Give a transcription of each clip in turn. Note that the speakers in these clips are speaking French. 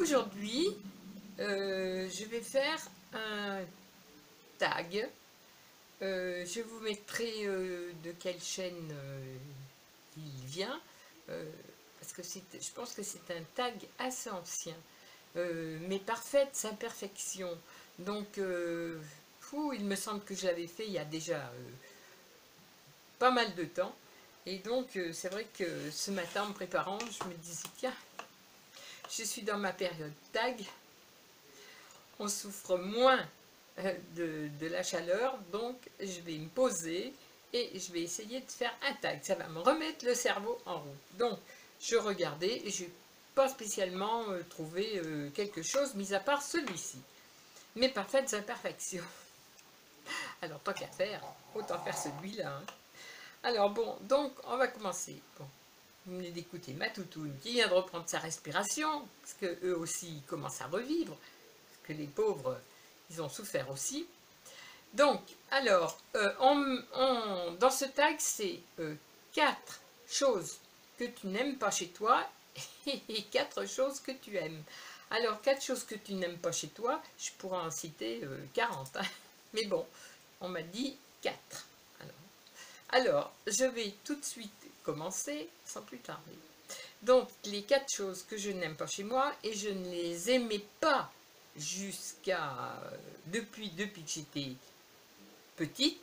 Aujourd'hui, je vais faire un tag. Je vous mettrai de quelle chaîne il vient, parce que je pense que c'est un tag assez ancien, mais parfaite imperfection. Donc, il me semble que je l'avais fait il y a déjà pas mal de temps. Et donc, c'est vrai que ce matin, en me préparant, je me disais, tiens, je suis dans ma période tag, on souffre moins de la chaleur, donc je vais me poser et je vais essayer de faire un tag. Ça va me remettre le cerveau en route. Donc, je regardais et je n'ai pas spécialement trouvé quelque chose, mis à part celui-ci. Mais parfaites imperfections. Alors, tant qu'à faire, autant faire celui-là. Hein. Alors, bon, donc, on va commencer. Bon, vous venez d'écouter ma toutoune qui vient de reprendre sa respiration, parce qu'eux aussi, ils commencent à revivre, parce que les pauvres, ils ont souffert aussi. Donc, alors, dans ce tag, c'est 4 choses que tu n'aimes pas chez toi et 4 choses que tu aimes. Alors, 4 choses que tu n'aimes pas chez toi, je pourrais en citer 40. Hein. Mais bon, on m'a dit 4. Alors, je vais tout de suite commencer sans plus tarder. Donc, les 4 choses que je n'aime pas chez moi, et je ne les aimais pas jusqu'à depuis que j'étais petite,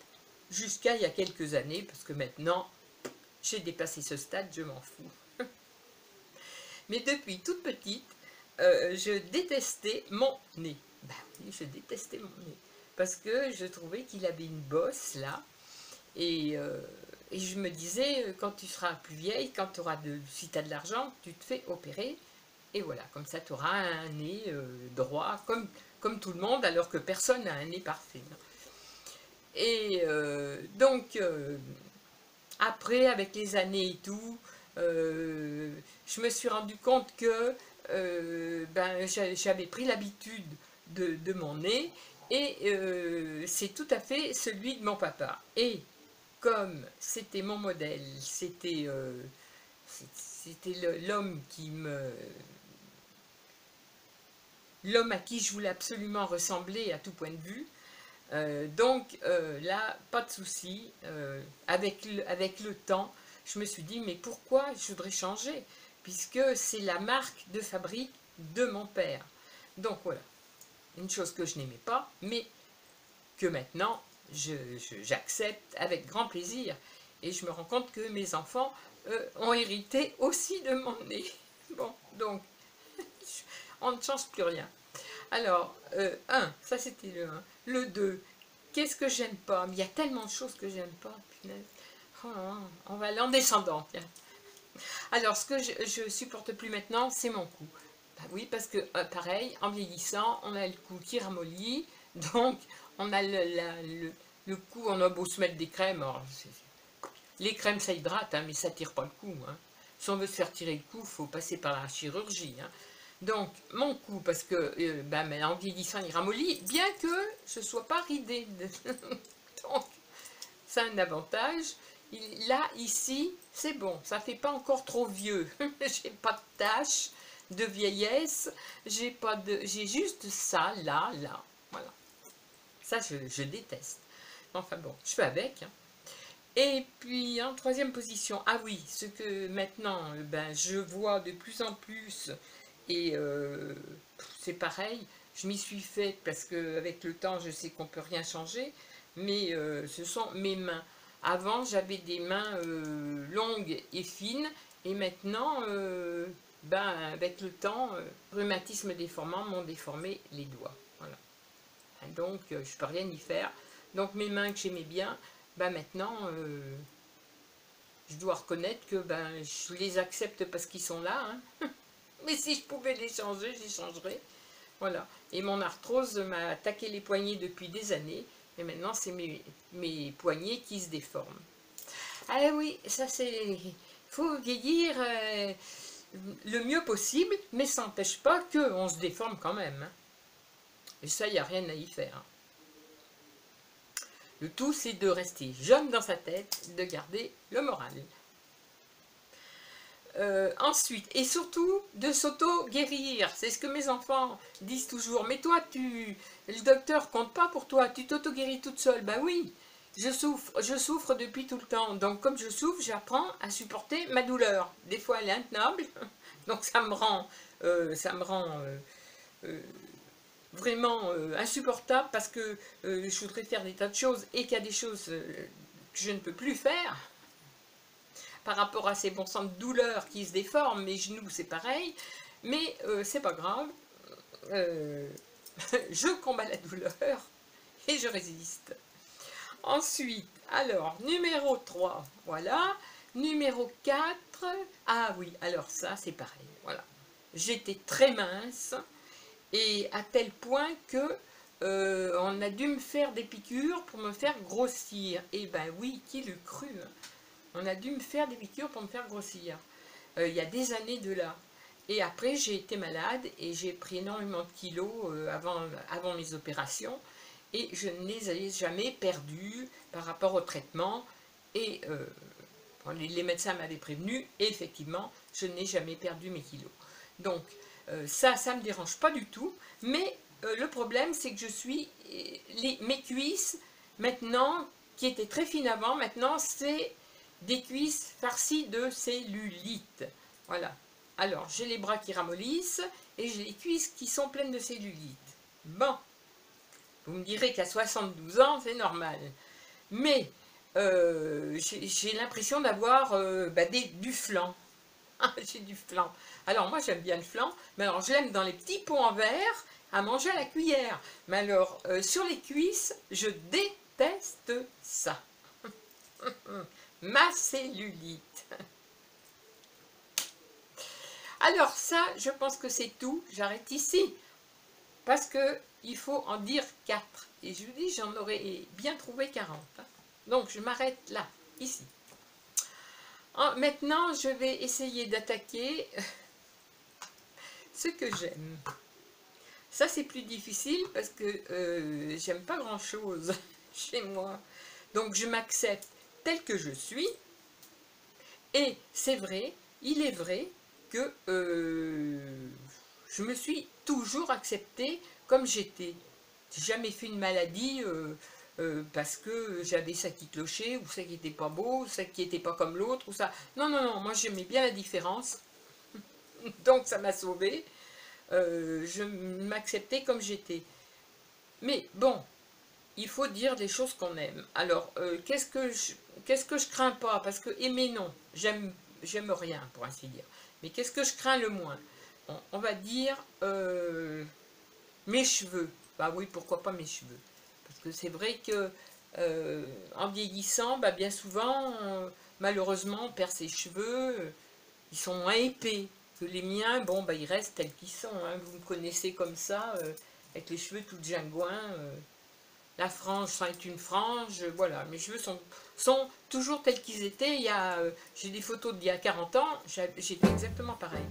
jusqu'à il y a quelques années, parce que maintenant, j'ai dépassé ce stade, je m'en fous. Mais depuis toute petite, je détestais mon nez. Ben oui, je détestais mon nez. Parce que je trouvais qu'il avait une bosse là. Et je me disais, quand tu seras plus vieille, quand tu auras si tu as de l'argent, tu te fais opérer. Et voilà, comme ça, tu auras un nez droit, comme tout le monde, alors que personne n'a un nez parfait. Et donc, après, avec les années et tout, je me suis rendu compte que j'avais pris l'habitude de mon nez, et c'est tout à fait celui de mon papa. Et comme c'était mon modèle, c'était l'homme l'homme à qui je voulais absolument ressembler à tout point de vue. Donc là, pas de souci. Avec le temps, je me suis dit, mais pourquoi je voudrais changer? Puisque c'est la marque de fabrique de mon père. Donc voilà, une chose que je n'aimais pas, mais que maintenant, j'accepte avec grand plaisir. Et je me rends compte que mes enfants ont hérité aussi de mon nez. Bon, donc, on ne change plus rien. Alors, 1, ça c'était le 1. Le 2, qu'est-ce que j'aime pas? Mais il y a tellement de choses que j'aime pas, punaise. Oh, on va aller en descendant, tiens. Alors, ce que je supporte plus maintenant, c'est mon cou. Bah oui, parce que, pareil, en vieillissant, on a le cou qui ramollit, donc on a le cou, on a beau se mettre des crèmes. Alors, les crèmes, ça hydrate, hein, mais ça tire pas le cou. Hein. Si on veut se faire tirer le cou, il faut passer par la chirurgie. Hein. Donc, mon cou, parce que en vieillissant, il ramollit, bien que je ne sois pas ridée. Donc, c'est un avantage. Là, ici, c'est bon, ça ne fait pas encore trop vieux. J'ai pas de taches de vieillesse, j'ai juste ça, là. Voilà. Ça, je déteste. Enfin bon, je fais avec. Hein. Et puis, en troisième position, ah oui, ce que maintenant, je vois de plus en plus, et c'est pareil, je m'y suis faite parce qu'avec le temps, je sais qu'on ne peut rien changer, mais ce sont mes mains. Avant, j'avais des mains longues et fines, et maintenant, avec le temps, rhumatisme déformant m'ont déformé les doigts. Voilà. Donc, je ne peux rien y faire. Donc, mes mains que j'aimais bien, maintenant, je dois reconnaître que je les accepte parce qu'ils sont là. Hein. Mais si je pouvais les changer, j'y changerais. Voilà. Et mon arthrose m'a attaqué les poignets depuis des années. Et maintenant, c'est mes poignets qui se déforment. Ah oui, ça c'est... Il faut vieillir le mieux possible, mais ça n'empêche pas qu'on se déforme quand même. Hein. Et ça, il n'y a rien à y faire. Hein. Le tout, c'est de rester jeune dans sa tête, de garder le moral. Ensuite, et surtout, de s'auto-guérir. C'est ce que mes enfants disent toujours. Mais toi, le docteur compte pas pour toi, tu t'auto-guéris toute seule. Ben oui, je souffre depuis tout le temps. Donc comme je souffre, j'apprends à supporter ma douleur. Des fois, elle est intenable, donc ça me rend euh, vraiment insupportable parce que je voudrais faire des tas de choses et qu'il y a des choses que je ne peux plus faire par rapport à ces bons sens de douleur qui se déforment. Mes genoux, c'est pareil, mais c'est pas grave. Je combats la douleur et je résiste. Ensuite, alors, numéro 3, voilà. Numéro 4, ah oui, alors ça, c'est pareil, voilà. J'étais très mince, et à tel point que on a dû me faire des piqûres pour me faire grossir. Et ben oui, qui l'eût cru, hein. On a dû me faire des piqûres pour me faire grossir. Il y a des années de là. Et après, j'ai été malade et j'ai pris énormément de kilos avant mes opérations. Et je ne les ai jamais perdus par rapport au traitement. Et les médecins m'avaient prévenu. Et effectivement, je n'ai jamais perdu mes kilos. Donc, ça ne me dérange pas du tout. Mais le problème, c'est que mes cuisses, maintenant, qui étaient très fines avant, maintenant, c'est des cuisses farcies de cellulite. Voilà. Alors, j'ai les bras qui ramollissent et j'ai les cuisses qui sont pleines de cellulite. Bon, vous me direz qu'à 72 ans, c'est normal. Mais j'ai l'impression d'avoir du flan. J'ai du flan. Alors, moi, j'aime bien le flan, mais alors, je l'aime dans les petits pots en verre, à manger à la cuillère. Mais alors, sur les cuisses, je déteste ça. Ma cellulite. Alors ça, je pense que c'est tout. J'arrête ici. Parce que il faut en dire 4. Et je vous dis, j'en aurais bien trouvé 40. Donc je m'arrête là, ici. Maintenant, je vais essayer d'attaquer ce que j'aime. Ça, c'est plus difficile parce que j'aime pas grand-chose chez moi. Donc je m'accepte tel que je suis. Et c'est vrai, il est vrai que je me suis toujours acceptée comme j'étais. J'ai jamais fait une maladie parce que j'avais ça qui clochait, ou ça qui n'était pas beau, ou ça qui n'était pas comme l'autre, ou ça. Non, non, non, moi j'aimais bien la différence. Donc ça m'a sauvée. Je m'acceptais comme j'étais. Mais bon, il faut dire les choses qu'on aime. Alors, qu'est-ce que je crains pas? Parce que aimer, non, j'aime rien, pour ainsi dire. Mais qu'est-ce que je crains le moins? On va dire mes cheveux. Bah oui, pourquoi pas mes cheveux? Parce que c'est vrai que en vieillissant, bah, bien souvent, malheureusement, on perd ses cheveux. Ils sont moins épais que les miens. Bon, bah, ils restent tels qu'ils sont, hein. Vous me connaissez comme ça, avec les cheveux tout jingouins. La frange, ça est une frange, voilà. Mes cheveux sont toujours tels qu'ils étaient. J'ai des photos d'il y a 40 ans, j'étais exactement pareil.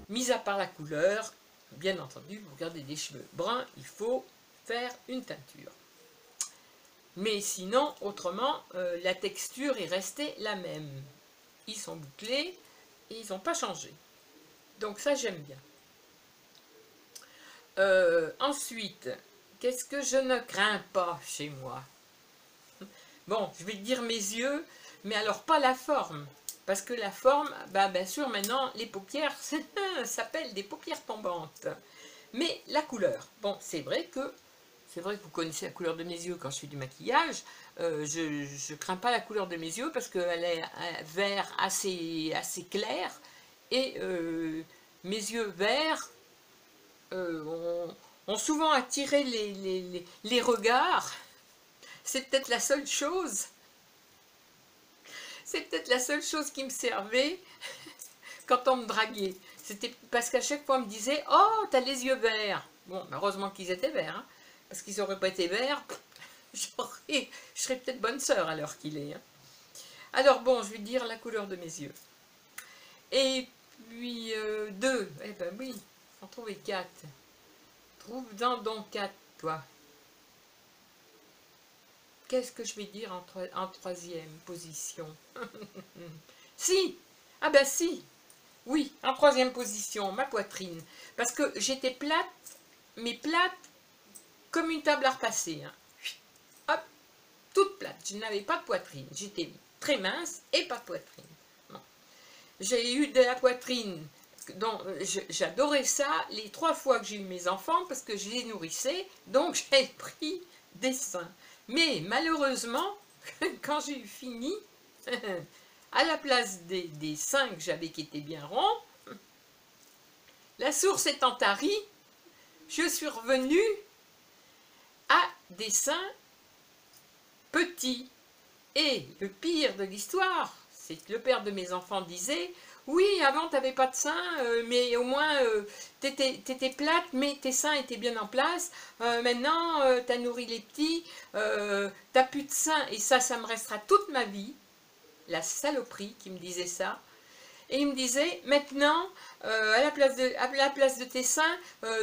Mis à part la couleur, bien entendu, vous regardez des cheveux bruns, il faut faire une teinture. Mais sinon, autrement, la texture est restée la même. Ils sont bouclés et ils n'ont pas changé. Donc ça, j'aime bien. Ensuite, qu'est-ce que je ne crains pas chez moi? Bon, je vais dire mes yeux, mais alors pas la forme. Parce que la forme, bah, bien sûr, maintenant, les paupières s'appellent des paupières tombantes. Mais la couleur, bon, c'est vrai que vous connaissez la couleur de mes yeux quand je fais du maquillage. Je ne crains pas la couleur de mes yeux parce qu'elle est un vert assez clair. Et mes yeux verts ont souvent attiré les regards. C'est peut-être la seule chose. C'est peut-être la seule chose qui me servait quand on me draguait. C'était parce qu'à chaque fois on me disait « Oh, t'as les yeux verts !» Bon, heureusement qu'ils étaient verts, hein, parce qu'ils n'auraient pas été verts, je serais peut-être bonne sœur à l'heure qu'il est. Hein. Alors bon, je vais dire la couleur de mes yeux. Et puis 2, eh ben oui, faut en trouver 4. Trouve-en donc 4, toi. qu'est-ce que je vais dire en troisième position? Si, ah ben si, oui, en troisième position, ma poitrine. Parce que j'étais plate, mais plate comme une table à repasser. Hein. Hop, toute plate, je n'avais pas de poitrine. J'étais très mince et pas de poitrine. Bon. J'ai eu de la poitrine, j'adorais ça les 3 fois que j'ai eu mes enfants parce que je les nourrissais, donc j'ai pris des seins. Mais malheureusement, quand j'ai eu fini, à la place des seins que j'avais qui étaient bien ronds, la source étant tarie, je suis revenue à des seins petits. Et le pire de l'histoire, c'est que le père de mes enfants disait « Oui, avant, tu n'avais pas de seins, mais au moins, tu étais plate, mais tes seins étaient bien en place. Maintenant, tu as nourri les petits, tu n'as plus de seins, et ça me restera toute ma vie. » La saloperie qui me disait ça. Et il me disait, maintenant, à la place de tes seins,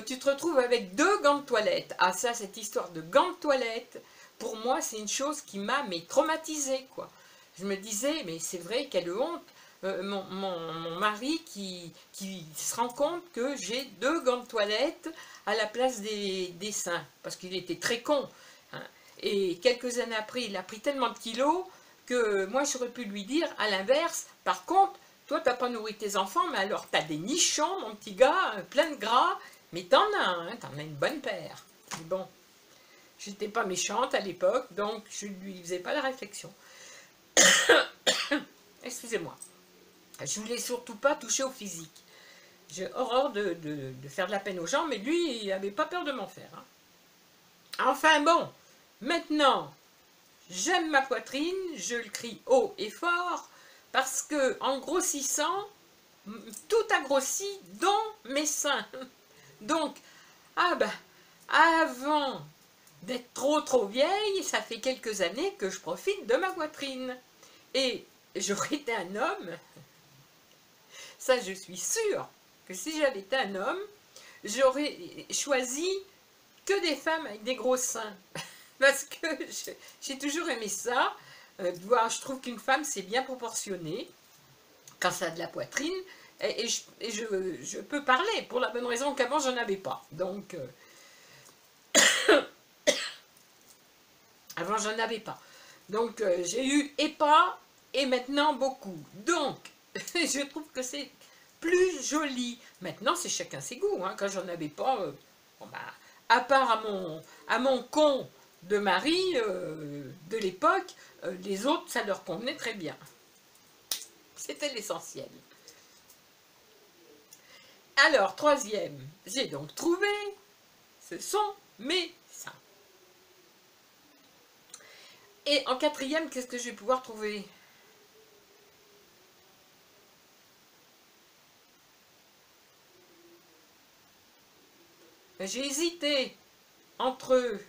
tu te retrouves avec 2 gants de toilette. Ah ça, cette histoire de gants de toilette, pour moi, c'est une chose qui m'a traumatisée, quoi. Je me disais, mais c'est vrai, quelle honte. Mon mari qui se rend compte que j'ai 2 gants de toilette à la place des seins. Parce qu'il était très con. Hein. Et quelques années après, il a pris tellement de kilos que moi, j'aurais pu lui dire, à l'inverse, par contre, toi, tu n'as pas nourri tes enfants, mais alors tu as des nichons, mon petit gars, plein de gras, mais t'en as, hein, t'en as une bonne paire. Bon, j'étais pas méchante à l'époque, donc je ne lui faisais pas la réflexion. Excusez-moi. Je voulais surtout pas toucher au physique. J'ai horreur de faire de la peine aux gens, mais lui, il n'avait pas peur de m'en faire. Hein. Enfin bon, maintenant, j'aime ma poitrine, je le crie haut et fort, parce que en grossissant, tout a grossi, dont mes seins. Donc, ah ben, avant d'être trop vieille, ça fait quelques années que je profite de ma poitrine. Et j'aurais été un homme, ça je suis sûre que si j'avais été un homme, j'aurais choisi que des femmes avec des gros seins. Parce que j'ai toujours aimé ça. Je trouve qu'une femme, c'est bien proportionné quand ça a de la poitrine. Et je peux parler pour la bonne raison qu'avant, j'en avais pas. Donc, avant, j'en avais pas. Donc, j'ai eu et pas, et maintenant beaucoup. Donc, je trouve que c'est plus joli. Maintenant, c'est chacun ses goûts. Hein. Quand j'en avais pas, bon bah, à part à mon con de mari de l'époque, les autres, ça leur convenait très bien. C'était l'essentiel. Alors, troisième, j'ai donc trouvé, ce sont mes seins. Et en quatrième, qu'est-ce que je vais pouvoir trouver? J'ai hésité entre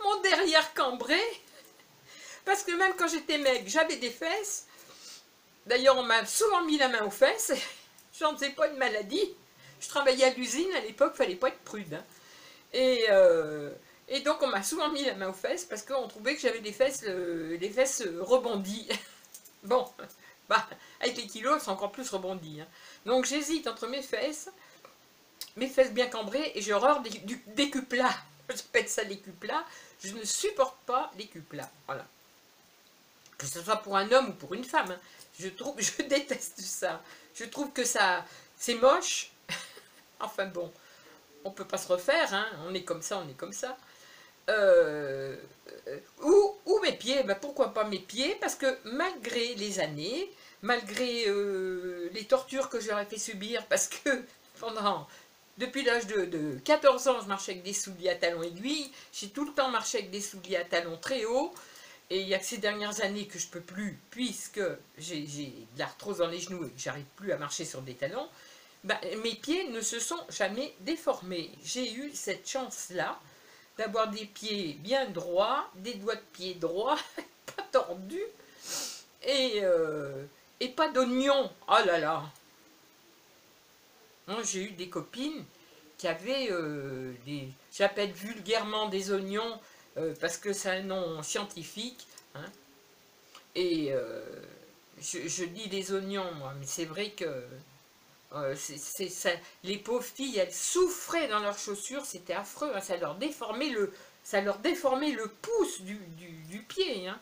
mon derrière cambré, parce que même quand j'étais maigre, j'avais des fesses. D'ailleurs, on m'a souvent mis la main aux fesses. Je n'en faisais pas une maladie. Je travaillais à l'usine à l'époque, il ne fallait pas être prude. Hein. Et donc, on m'a souvent mis la main aux fesses parce qu'on trouvait que j'avais des fesses, les fesses rebondies. Bon, bah, avec les kilos, c'est encore plus rebondi. Hein. Donc, j'hésite entre mes fesses bien cambrées, et j'ai horreur des cuplats. J'appelle ça les cuplats. Je ne supporte pas les cuplats. Voilà. Que ce soit pour un homme ou pour une femme. Hein. Je déteste ça. Je trouve que ça, c'est moche. Enfin bon, on peut pas se refaire. Hein. On est comme ça, on est comme ça. Ou mes pieds. Ben pourquoi pas mes pieds? Parce que malgré les années, malgré les tortures que j'aurais fait subir, parce que depuis l'âge de 14 ans, je marchais avec des souliers à talons aiguilles. J'ai tout le temps marché avec des souliers à talons très hauts. Et il y a que ces dernières années que je ne peux plus, puisque j'ai de l'arthrose dans les genoux et que j'arrive plus à marcher sur des talons, ben, mes pieds ne se sont jamais déformés. J'ai eu cette chance-là d'avoir des pieds bien droits, des doigts de pied droits, pas tordus, et pas d'oignons. Oh là là. Moi, j'ai eu des copines qui avaient j'appelle vulgairement des oignons, parce que c'est un nom scientifique, hein, et je dis des oignons, moi, mais c'est vrai que ça, les pauvres filles, elles souffraient dans leurs chaussures, c'était affreux, hein, ça leur déformait le pouce du pied, hein.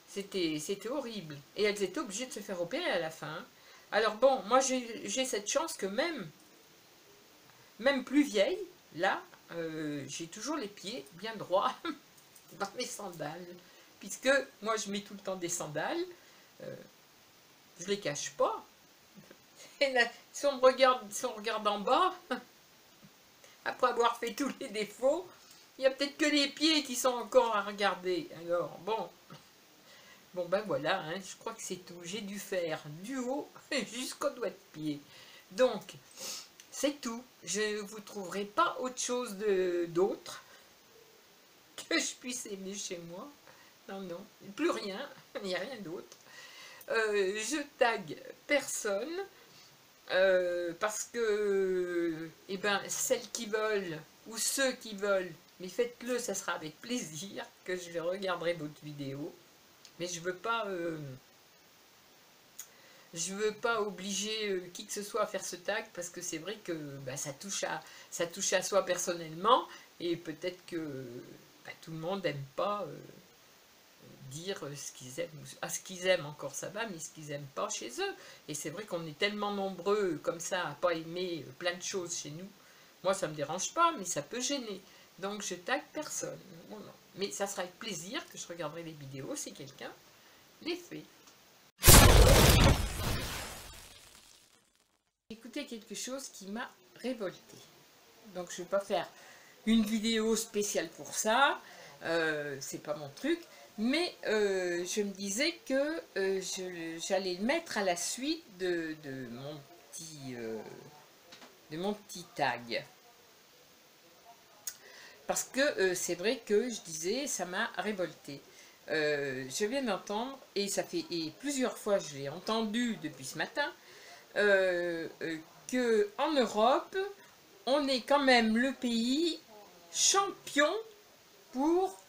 C'était horrible. Et elles étaient obligées de se faire opérer à la fin, hein. Alors bon, moi j'ai cette chance que même plus vieille, là, j'ai toujours les pieds bien droits dans mes sandales. Puisque moi je mets tout le temps des sandales, je les cache pas. Et là, si on regarde en bas, après avoir fait tous les défauts, il n'y a peut-être que les pieds qui sont encore à regarder. Alors bon, ben voilà, hein, je crois que c'est tout. J'ai dû faire du haut jusqu'au doigt de pied. Donc, c'est tout. Je ne vous trouverai pas autre chose d'autre que je puisse aimer chez moi. Non, non, plus rien, il n'y a rien d'autre. Je tag personne, parce que, eh ben, celles qui veulent, ou ceux qui veulent, mais faites-le, ça sera avec plaisir que je regarderai votre vidéo. Mais je veux pas obliger qui que ce soit à faire ce tag, parce que c'est vrai que bah, ça touche à soi personnellement, et peut-être que bah, tout le monde n'aime pas dire ce qu'ils aiment. Ce qu'ils aiment encore ça va, mais ce qu'ils n'aiment pas chez eux. Et c'est vrai qu'on est tellement nombreux comme ça à pas aimer plein de choses chez nous. Moi ça me dérange pas, mais ça peut gêner. Donc je tag personne. Bon, non. Mais ça sera avec plaisir que je regarderai les vidéos si quelqu'un les fait. Écoutez quelque chose qui m'a révoltée. Donc je ne vais pas faire une vidéo spéciale pour ça, c'est pas mon truc, mais je me disais que j'allais le mettre à la suite de mon petit tag. Parce que c'est vrai que je disais, ça m'a révolté. Je viens d'entendre, et ça fait plusieurs fois je l'ai entendu depuis ce matin, qu'en Europe, on est quand même le pays champion pour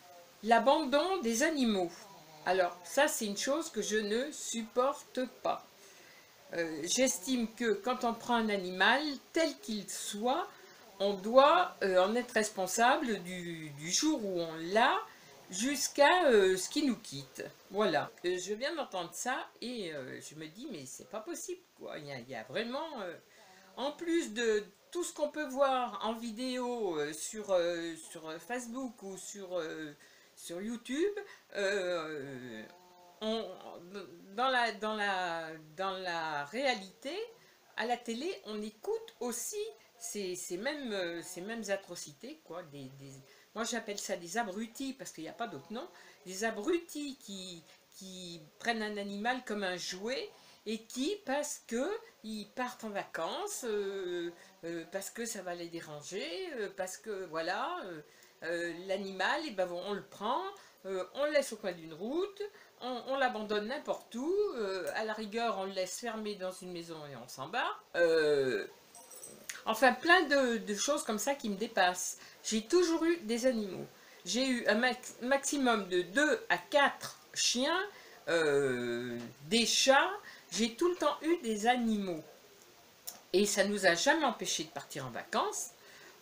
l'abandon des animaux. Alors ça c'est une chose que je ne supporte pas. J'estime que quand on prend un animal, tel qu'il soit, on doit en être responsable du jour où on l'a jusqu'à ce qu'il nous quitte. Voilà. Je viens d'entendre ça et je me dis mais c'est pas possible quoi. Il y a vraiment, en plus de tout ce qu'on peut voir en vidéo sur Facebook ou sur YouTube, dans la réalité, à la télé, on écoute aussi ces mêmes atrocités, quoi. Moi j'appelle ça des abrutis, parce qu'il n'y a pas d'autre nom, des abrutis qui prennent un animal comme un jouet, et qui, parce qu'ils partent en vacances, parce que ça va les déranger, parce que voilà, l'animal, et ben, on le prend, on le laisse au coin d'une route, on l'abandonne n'importe où, à la rigueur on le laisse fermé dans une maison et on s'en bat. Enfin plein de choses comme ça qui me dépassent. J'ai toujours eu des animaux. J'ai eu un maximum de 2 à 4 chiens, des chats, j'ai tout le temps eu des animaux. Et ça ne nous a jamais empêché de partir en vacances.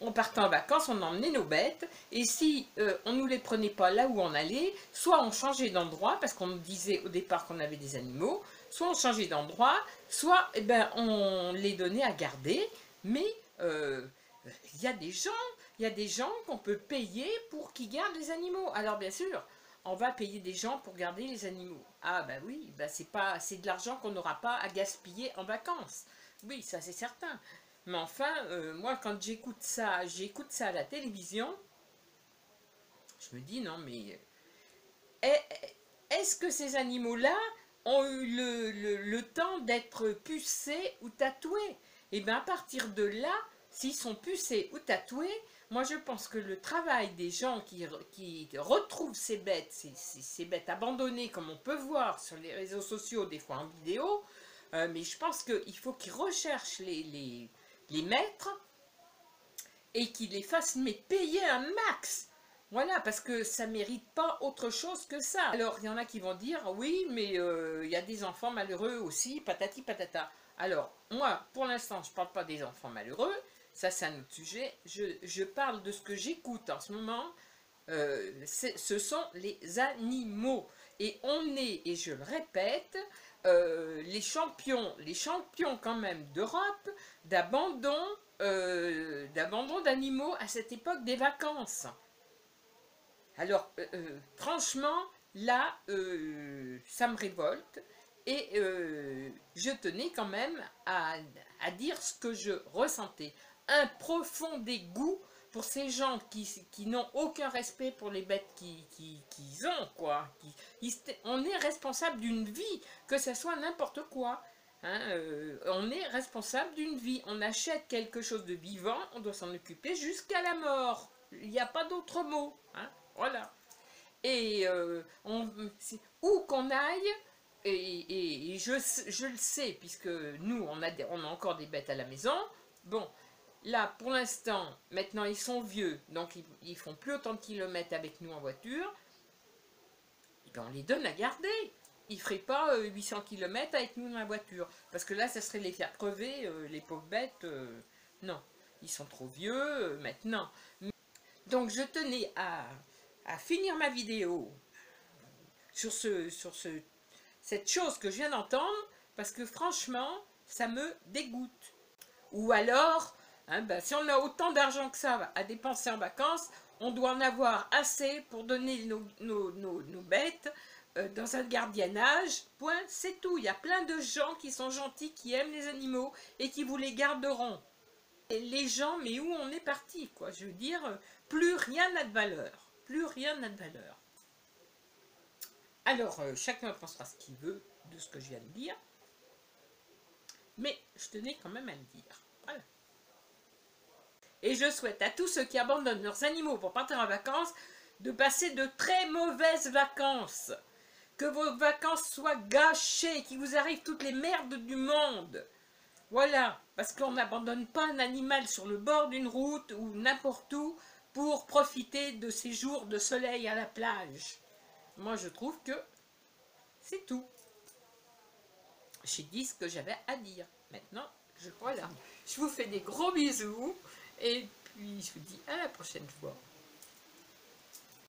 On partait en vacances, on emmenait nos bêtes, et si on ne nous les prenait pas là où on allait, soit on changeait d'endroit, parce qu'on nous disait au départ qu'on avait des animaux, soit on changeait d'endroit, soit eh ben, on les donnait à garder, mais il y a des gens qu'on peut payer pour qu'ils gardent les animaux. Alors bien sûr, on va payer des gens pour garder les animaux. Ah ben oui, ben c'est de l'argent qu'on n'aura pas à gaspiller en vacances. Oui, ça c'est certain. Mais enfin, moi quand j'écoute ça à la télévision, je me dis non mais est-ce que ces animaux-là ont eu le temps d'être pucés ou tatoués? Et bien à partir de là, s'ils sont pucés ou tatoués, moi je pense que le travail des gens qui retrouvent ces bêtes, ces bêtes abandonnées comme on peut voir sur les réseaux sociaux, des fois en vidéo, mais je pense qu'il faut qu'ils recherchent les maîtres et qu'ils les fassent mais payer un max. Voilà, parce que ça ne mérite pas autre chose que ça. Alors, il y en a qui vont dire, oui, mais il y a des enfants malheureux aussi, patati patata. Alors, moi, pour l'instant, je ne parle pas des enfants malheureux, ça c'est un autre sujet. Je parle de ce que j'écoute en ce moment, ce sont les animaux. Et on est, et je le répète, les champions quand même d'Europe d'abandon d'animaux à cette époque des vacances. Alors, franchement, là, ça me révolte et je tenais quand même à dire ce que je ressentais. Un profond dégoût pour ces gens qui n'ont aucun respect pour les bêtes qu'ils ont, quoi. On est responsable d'une vie, que ce soit n'importe quoi. Hein, on est responsable d'une vie. On achète quelque chose de vivant, on doit s'en occuper jusqu'à la mort. Il n'y a pas d'autre mot. Hein. Voilà. Et où qu'on aille, et je le sais, puisque nous, on a encore des bêtes à la maison. Bon, là, pour l'instant, maintenant, ils sont vieux, donc ils font plus autant de kilomètres avec nous en voiture. Et bien, on les donne à garder. Ils ne feraient pas 800 km avec nous dans la voiture. Parce que là, ça serait les faire crever, les pauvres bêtes. Non, ils sont trop vieux maintenant. Donc, je tenais à finir ma vidéo sur cette chose que je viens d'entendre, parce que franchement, ça me dégoûte. Ou alors, hein, ben, si on a autant d'argent que ça à dépenser en vacances, on doit en avoir assez pour donner nos bêtes dans un gardiennage. Point, c'est tout. Il y a plein de gens qui sont gentils, qui aiment les animaux et qui vous les garderont. Et les gens, mais où on est parti, quoi. Je veux dire, plus rien n'a de valeur. Plus rien n'a de valeur. Alors, chacun pensera ce qu'il veut de ce que je viens de dire. Mais je tenais quand même à le dire. Voilà. Et je souhaite à tous ceux qui abandonnent leurs animaux pour partir en vacances de passer de très mauvaises vacances. Que vos vacances soient gâchées, qu'il vous arrive toutes les merdes du monde. Voilà, parce qu'on n'abandonne pas un animal sur le bord d'une route ou n'importe où pour profiter de ces jours de soleil à la plage. Moi, je trouve que c'est tout. J'ai dit ce que j'avais à dire. Maintenant, voilà. Je vous fais des gros bisous et puis je vous dis à la prochaine fois.